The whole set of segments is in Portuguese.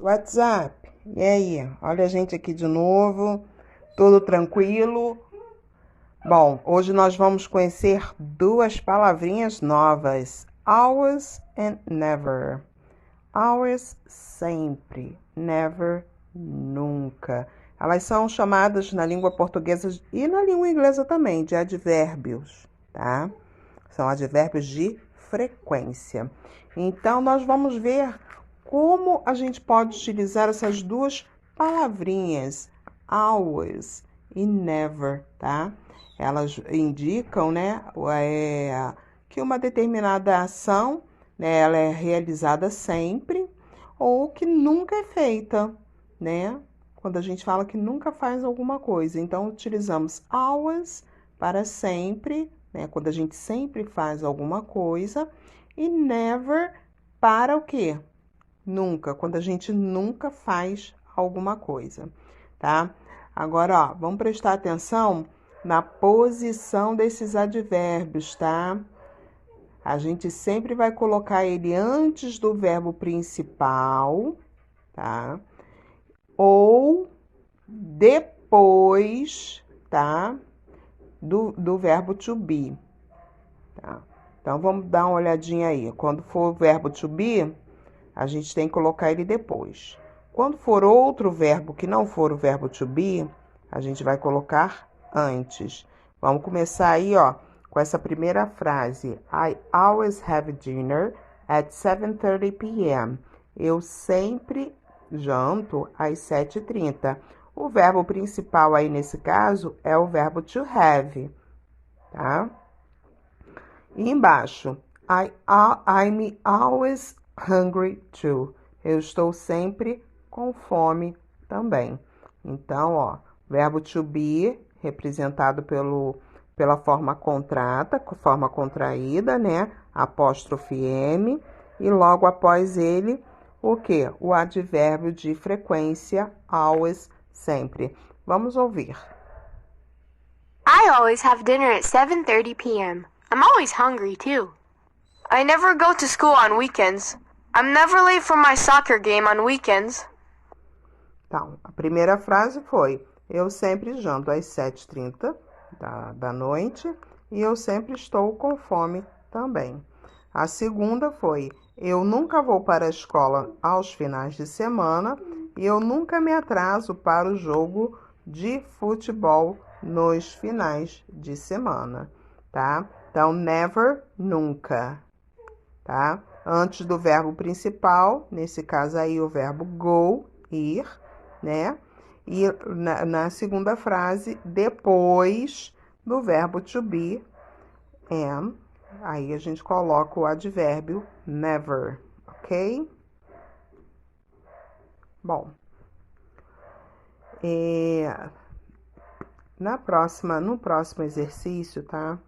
What's up? E aí? Olha a gente aqui de novo, tudo tranquilo? Bom, hoje nós vamos conhecer duas palavrinhas novas: always and never. Always, sempre. Never, nunca. Elas são chamadas na língua portuguesa e na língua inglesa também de advérbios, tá? São advérbios de frequência. Então, nós vamos ver como a gente pode utilizar essas duas palavrinhas, always e never, tá? Elas indicam, né, que uma determinada ação, né, ela é realizada sempre ou que nunca é feita, né? Quando a gente fala que nunca faz alguma coisa. Então, utilizamos always para sempre, né? Quando a gente sempre faz alguma coisa. E never para o quê? Nunca, quando a gente nunca faz alguma coisa, tá? Agora, ó, vamos prestar atenção na posição desses advérbios, tá? A gente sempre vai colocar ele antes do verbo principal, tá? Ou depois, tá? Do verbo to be, tá? Então, vamos dar uma olhadinha aí. Quando for o verbo to be, a gente tem que colocar ele depois. Quando for outro verbo que não for o verbo to be, a gente vai colocar antes. Vamos começar aí, ó, com essa primeira frase. I always have dinner at 7:30 p.m. Eu sempre janto às 7h30. O verbo principal aí nesse caso é o verbo to have, tá? E embaixo, I'm always hungry too. Eu estou sempre com fome também. Então, ó, verbo to be, representado pela forma contrata, forma contraída, né? Apóstrofe M. E logo após ele, o quê? O advérbio de frequência, always, sempre. Vamos ouvir. I always have dinner at 7:30 p.m. I'm always hungry, too. I never go to school on weekends. I'm never late for my soccer game on weekends. Então, a primeira frase foi: eu sempre janto às 7h30 da noite e eu sempre estou com fome também. A segunda foi: eu nunca vou para a escola aos finais de semana e eu nunca me atraso para o jogo de futebol nos finais de semana, tá? Então, never, nunca, tá? Antes do verbo principal, nesse caso aí o verbo go, ir, né? E na segunda frase, depois do verbo to be, am, aí a gente coloca o advérbio never, ok? Bom, no próximo exercício, tá?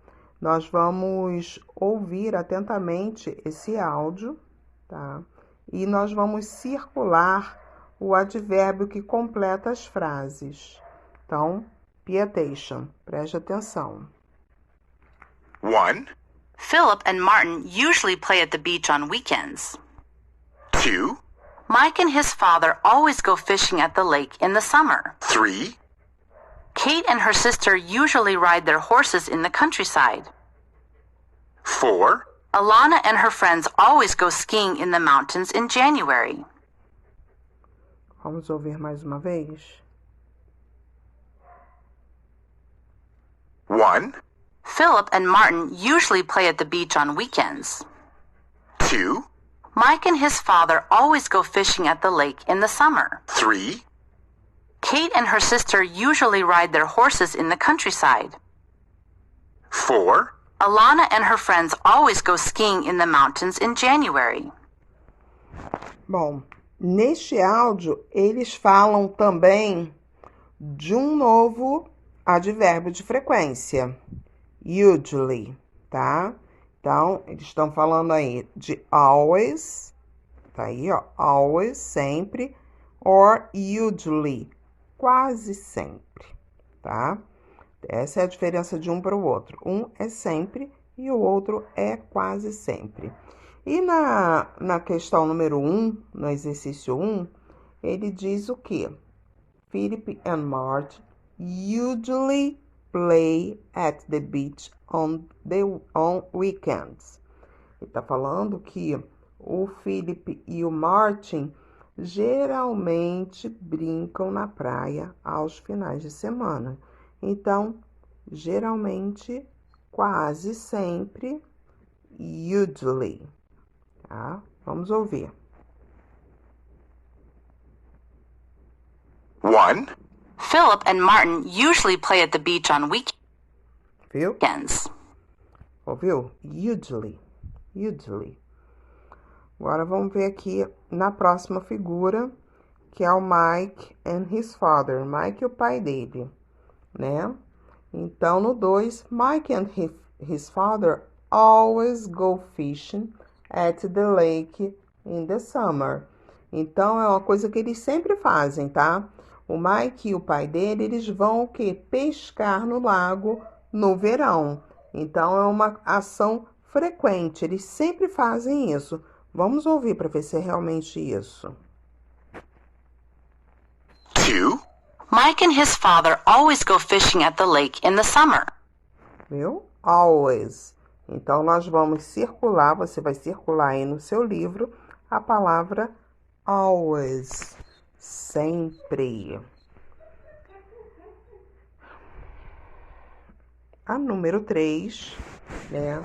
Nós vamos ouvir atentamente esse áudio, tá? E nós vamos circular o advérbio que completa as frases. Então, pay attention, preste atenção. 1, Philip and Martin usually play at the beach on weekends. 2, Mike and his father always go fishing at the lake in the summer. 3, Kate and her sister usually ride their horses in the countryside. 4, Alana and her friends always go skiing in the mountains in January. Vamos ouvir mais uma vez? 1, Philip and Martin usually play at the beach on weekends. 2, Mike and his father always go fishing at the lake in the summer. 3, Kate and her sister usually ride their horses in the countryside. 4, Alana and her friends always go skiing in the mountains in January. Bom, neste áudio, eles falam também de um novo advérbio de frequência, usually, tá? Então, eles estão falando aí de always, tá aí, ó, always, sempre, or usually, quase sempre, tá? Essa é a diferença de um para o outro. Um é sempre e o outro é quase sempre. E na questão número 1, no exercício 1, ele diz o quê? Philip and Martin usually play at the beach on weekends. Ele está falando que o Philip e o Martin geralmente brincam na praia aos finais de semana. Então, geralmente, quase sempre, usually. Tá? Vamos ouvir. 1, Philip and Martin usually play at the beach on Viu? weekends. Ouviu? Usually. Usually. Agora vamos ver aqui na próxima figura, que é o Mike and his father. Mike e o pai dele, né? Então, no 2, Mike and his father always go fishing at the lake in the summer. Então, é uma coisa que eles sempre fazem, tá? O Mike e o pai dele, eles vão o quê? Pescar no lago no verão. Então, é uma ação frequente. Eles sempre fazem isso. Vamos ouvir para ver se é realmente isso. 2, Mike and his father always go fishing at the lake in the summer. Viu? Always. Então, nós vamos circular, você vai circular aí no seu livro a palavra always. Sempre. A número 3, né?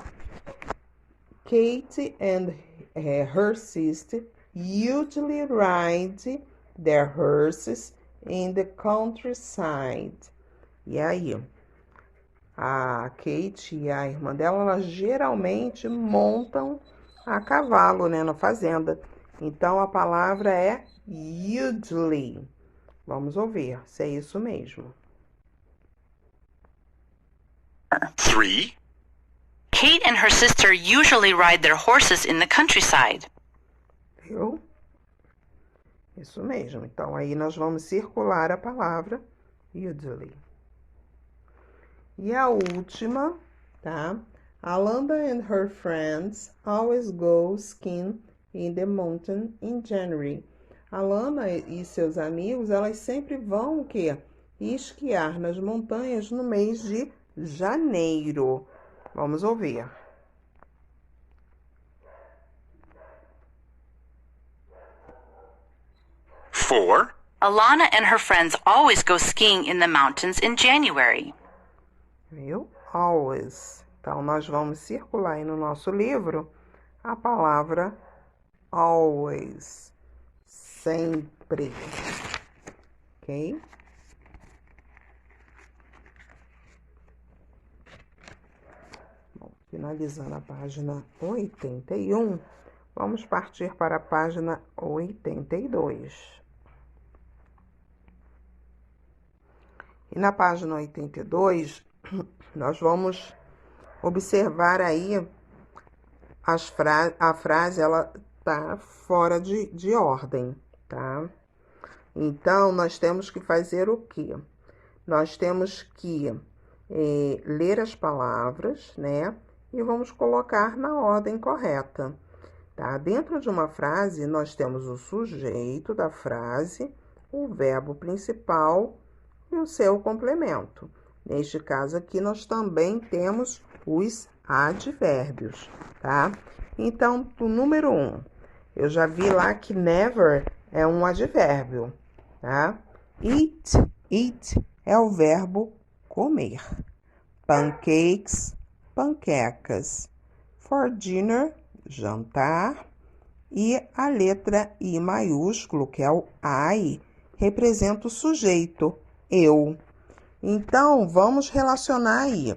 Kate and her sister usually ride their horses in the countryside. E aí? A Kate e a irmã dela, elas geralmente montam a cavalo, né, na fazenda. Então, a palavra é usually. Vamos ouvir se é isso mesmo. 3, Kate and her sister usually ride their horses in the countryside. Viu? Isso mesmo. Então, aí nós vamos circular a palavra usually. E a última, tá? Alana and her friends always go skiing in the mountain in January. Alana e seus amigos, elas sempre vão o quê? Esquiar nas montanhas no mês de janeiro. Vamos ouvir. 4, Alana and her friends always go skiing in the mountains in January. Viu? Always. Então, nós vamos circular aí no nosso livro a palavra always. Sempre. Ok? Bom, finalizando a página 81, vamos partir para a página 82. E na página 82, nós vamos observar aí a frase, ela tá fora de ordem, tá? Então, nós temos que fazer o quê? Nós temos que ler as palavras, né? E vamos colocar na ordem correta, tá? Dentro de uma frase, nós temos o sujeito da frase, o verbo principal e o seu complemento. Neste caso aqui, nós também temos os advérbios, tá? Então, o número 1, eu já vi lá que never é um advérbio, tá? Eat é o verbo comer. Pancakes, panquecas. For dinner, jantar. E a letra I maiúsculo, que é o I, representa o sujeito, eu. Então, vamos relacionar aí.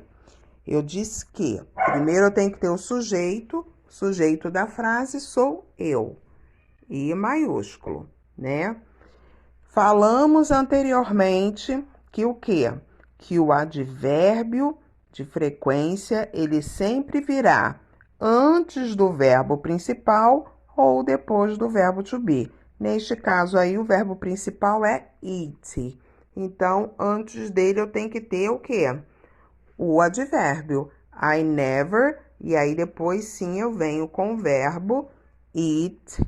Eu disse que primeiro eu tenho que ter o sujeito da frase sou eu, I maiúsculo, né? Falamos anteriormente que o quê? Que o advérbio de frequência, ele sempre virá antes do verbo principal ou depois do verbo to be. Neste caso aí, o verbo principal é eat. Então, antes dele eu tenho que ter o quê? O advérbio. I never, e aí depois sim eu venho com o verbo eat,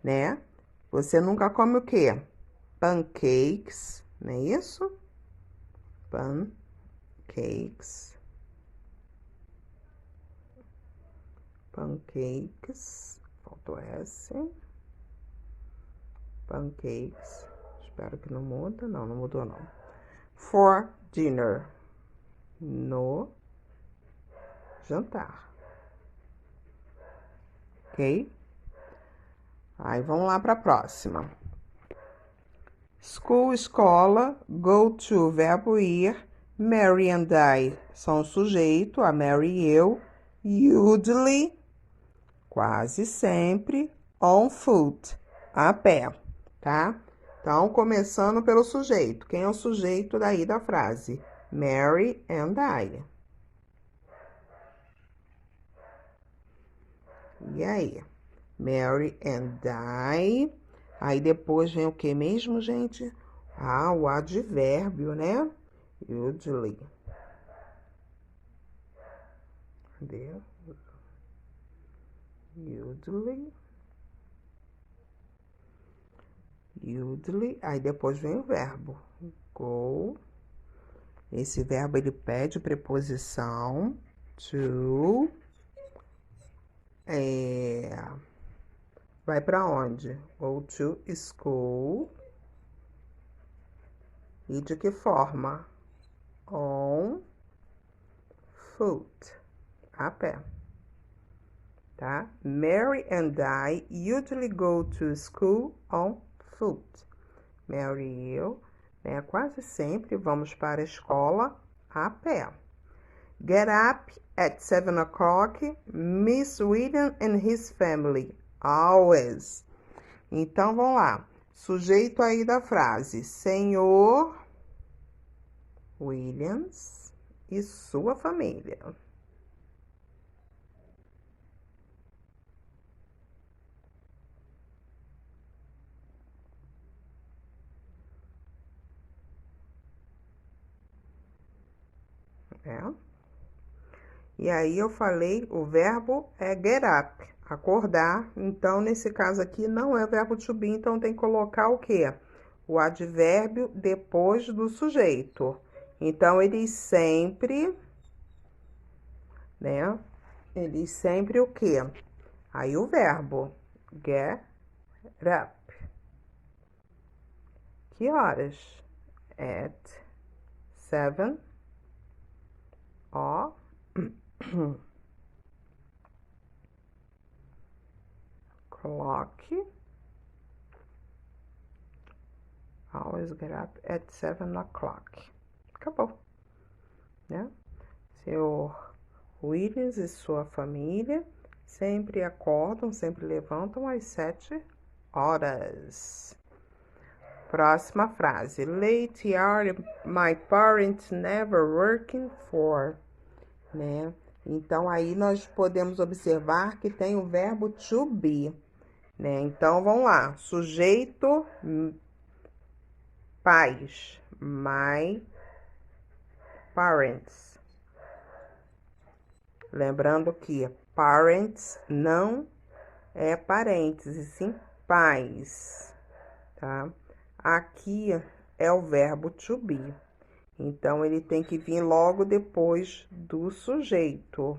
né? Você nunca come o quê? Pancakes, não é isso? Pancakes. Pancakes. Faltou S. Pancakes. Espero que não muda. Não, não mudou não. For dinner. No jantar. Ok? Aí vamos lá para a próxima. School, escola. Go to, verbo ir. Mary and I são o sujeito, a Mary e eu. Usually, quase sempre. On foot, a pé, tá? Então, começando pelo sujeito. Quem é o sujeito daí da frase? Mary and I. E aí? Mary and I. Aí depois vem o que mesmo, gente? Ah, o advérbio, né? Usually. Cadê? Usually. Usually. Aí depois vem o verbo. Go. Esse verbo, ele pede preposição. To. Vai para onde? Go to school. E de que forma? On foot. A pé. Tá? Mary and I usually go to school on foot. Mary e eu, né, quase sempre vamos para a escola a pé. Get up at 7 o'clock. Miss William and his family. Always. Então, vamos lá. Sujeito aí da frase. Senhor Williams e sua família. E aí eu falei, o verbo é get up, acordar. Então, nesse caso aqui, não é o verbo to be, então tem que colocar o quê? O advérbio depois do sujeito. Então, eles sempre, né? Eles sempre o quê? Aí o verbo, get up. Que horas? At 7 o'clock. Always get up at 7 o'clock. Acabou, né? Seu Williams e sua família sempre acordam, sempre levantam às 7 horas. Próxima frase. Late are my parents never working for. Né? Então, aí nós podemos observar que tem o verbo to be, né? Então, vamos lá. Sujeito, pais, my parents. Lembrando que parents não é parentes, e sim pais, tá? Aqui é o verbo to be. Então, ele tem que vir logo depois do sujeito,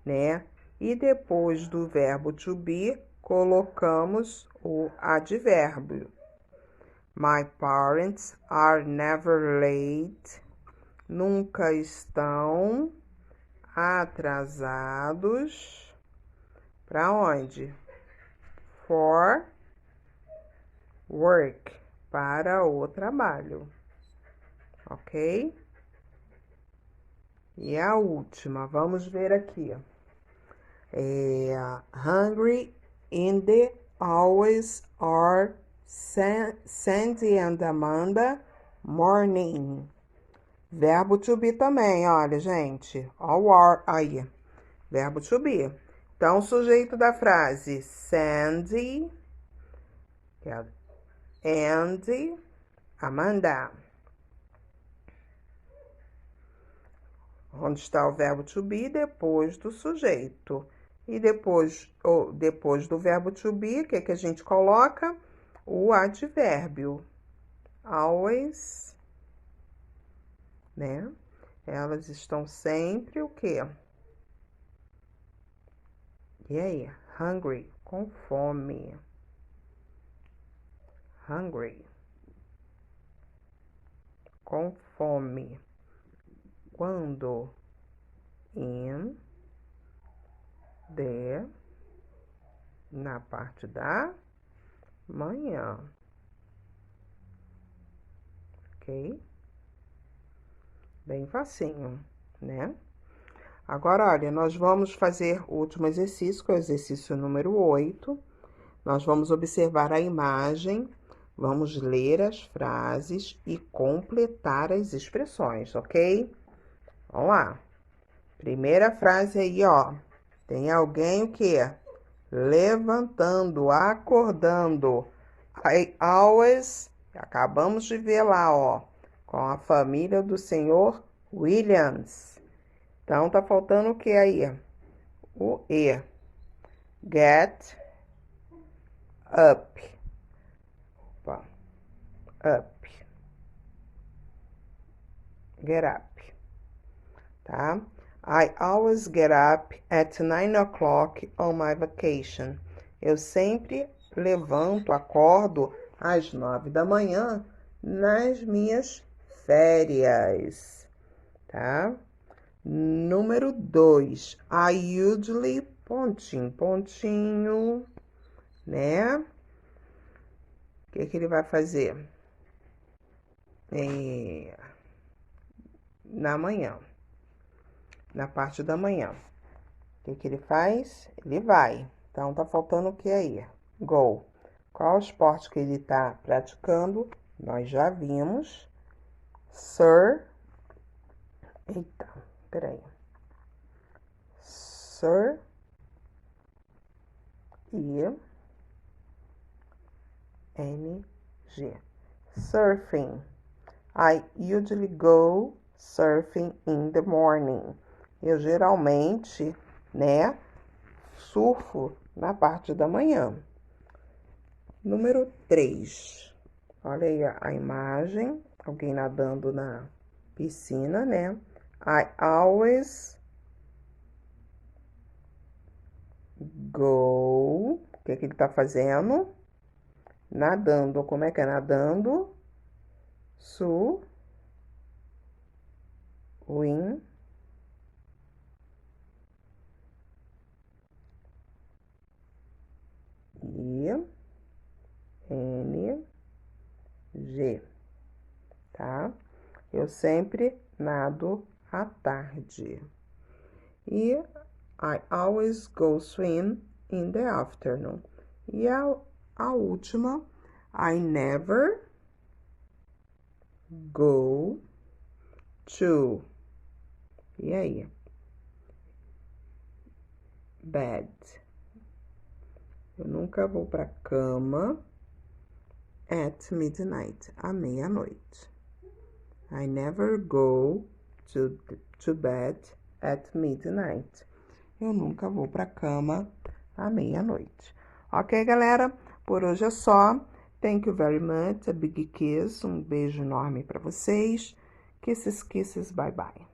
né? E depois do verbo to be, colocamos o advérbio. My parents are never late. Nunca estão atrasados. Para onde? For work. Para o trabalho. Ok? E a última, vamos ver aqui. Hungry in the always are Sandy and Amanda morning. Verbo to be também, olha, gente. All are aí. Verbo to be. Então, o sujeito da frase Sandy and Amanda. Onde está o verbo to be? Depois do sujeito. E depois do verbo to be, o que a gente coloca? o advérbio. Always, né? Elas estão sempre o quê? E aí? Hungry, com fome. Hungry, com fome. Quando? In the, na parte da manhã. Ok? Bem facinho, né? Agora, olha, nós vamos fazer o último exercício, que é o exercício número 8. Nós vamos observar a imagem, vamos ler as frases e completar as expressões, ok? Vamos lá. Primeira frase aí, ó. Tem alguém o quê? Levantando, acordando. I always, acabamos de ver lá, ó, com a família do senhor Williams. Então, tá faltando o que aí? O E. Get up. Opa. Up. Get up. Tá? I always get up at 9 o'clock on my vacation. Eu sempre levanto, acordo às 9 da manhã nas minhas férias, tá? Número 2. I usually, pontinho, pontinho, né? O que ele vai fazer? Na manhã. Na parte da manhã. O que ele faz? Ele vai. Então, tá faltando o que aí? Go. Qual o esporte que ele tá praticando? Nós já vimos. Sir. Eita, peraí. Sir. E. N-G. Surfing. I usually go surfing in the morning. Eu geralmente, né, surfo na parte da manhã. Número 3. Olha aí a imagem. Alguém nadando na piscina, né? I always go. O que ele tá fazendo? Nadando. Como é que é nadando? Swim. I-N-G, tá? Eu sempre nado à tarde. E I always go swim in the afternoon. E a última, I never go to. E aí? Bed. Eu nunca vou para cama at midnight, à meia-noite. I never go to bed at midnight. Eu nunca vou para cama à meia-noite. Ok, galera? Por hoje é só. Thank you very much. A big kiss. Um beijo enorme para vocês. Kisses, kisses. Bye, bye.